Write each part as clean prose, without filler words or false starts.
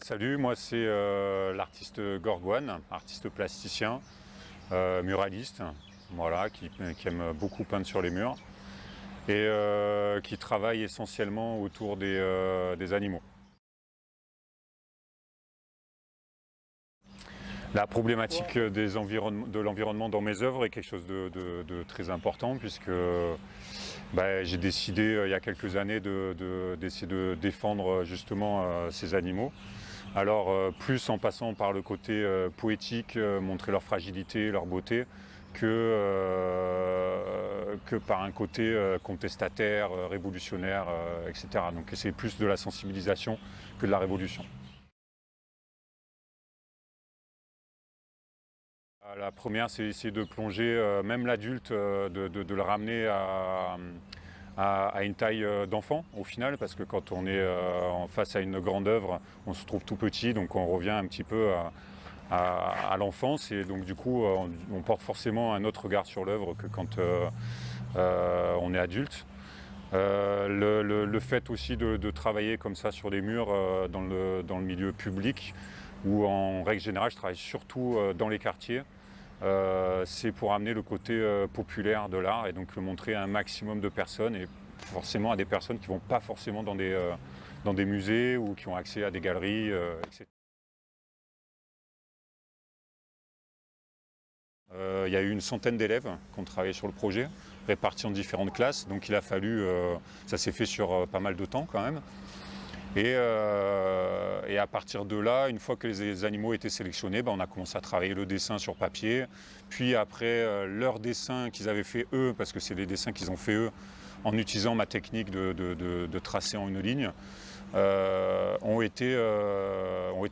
Salut, moi c'est l'artiste Gorgoine, artiste plasticien, muraliste, voilà, qui aime beaucoup peindre sur les murs et qui travaille essentiellement autour des animaux. La problématique de l'environnement dans mes œuvres est quelque chose de très important puisque j'ai décidé il y a quelques années d'essayer de défendre justement ces animaux. Alors plus en passant par le côté poétique, montrer leur fragilité, leur beauté, que par un côté contestataire, révolutionnaire, etc. Donc c'est plus de la sensibilisation que de la révolution. La première, c'est essayer de plonger même l'adulte, de le ramener à une taille d'enfant au final, parce que quand on est face à une grande œuvre, on se trouve tout petit, donc on revient un petit peu à l'enfance, et donc du coup on porte forcément un autre regard sur l'œuvre que quand on est adulte. Le fait aussi de travailler comme ça sur les murs dans le milieu public, où en règle générale je travaille surtout dans les quartiers, c'est pour amener le côté populaire de l'art et donc le montrer à un maximum de personnes et forcément à des personnes qui ne vont pas forcément dans des musées ou qui ont accès à des galeries, etc. Il y a eu une centaine d'élèves qui ont travaillé sur le projet, répartis en différentes classes, donc il a fallu, ça s'est fait sur pas mal de temps quand même. Et à partir de là, une fois que les animaux étaient sélectionnés, on a commencé à travailler le dessin sur papier. Puis après, leurs dessins qu'ils avaient fait eux, parce que c'est les dessins qu'ils ont fait eux, en utilisant ma technique de tracer en une ligne, ont été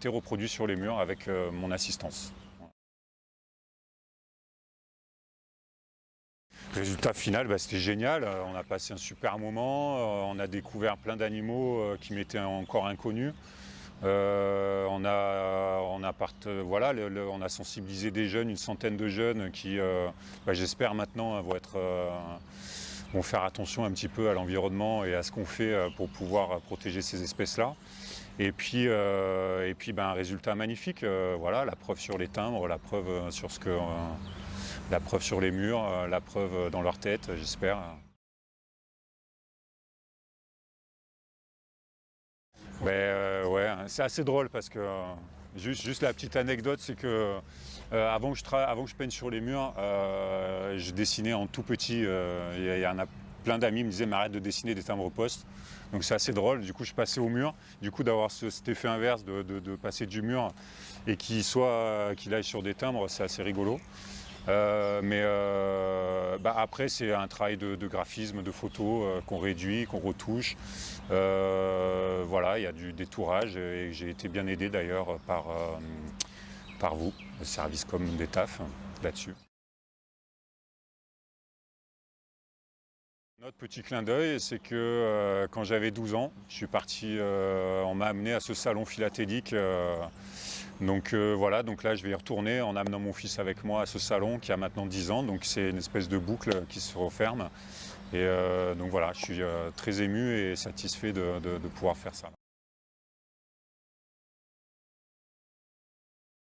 reproduits sur les murs avec mon assistance. Résultat final, c'était génial. On a passé un super moment. On a découvert plein d'animaux qui m'étaient encore inconnus. On a sensibilisé des jeunes, une centaine de jeunes qui, j'espère maintenant, vont faire attention un petit peu à l'environnement et à ce qu'on fait pour pouvoir protéger ces espèces-là. Et puis, un résultat magnifique. La preuve sur les timbres, la preuve sur la preuve sur les murs, la preuve dans leur tête, j'espère. Ouais, c'est assez drôle parce que juste la petite anecdote, c'est que avant que je peigne sur les murs, je dessinais en tout petit. Il y en a plein d'amis qui me disaient mais arrête de dessiner des timbres-poste. Donc c'est assez drôle. Du coup, je passais au mur. Du coup, d'avoir cet effet inverse de passer du mur et qu'il aille sur des timbres, c'est assez rigolo. Après c'est un travail de graphisme, de photos qu'on réduit, qu'on retouche. Il y a du détourage et j'ai été bien aidé d'ailleurs par vous, le service com des TAF, là-dessus. Notre petit clin d'œil, c'est que quand j'avais 12 ans, je suis parti, on m'a amené à ce salon philatélique. Donc là je vais y retourner en amenant mon fils avec moi à ce salon qui a maintenant 10 ans, donc c'est une espèce de boucle qui se referme. Et je suis très ému et satisfait de pouvoir faire ça.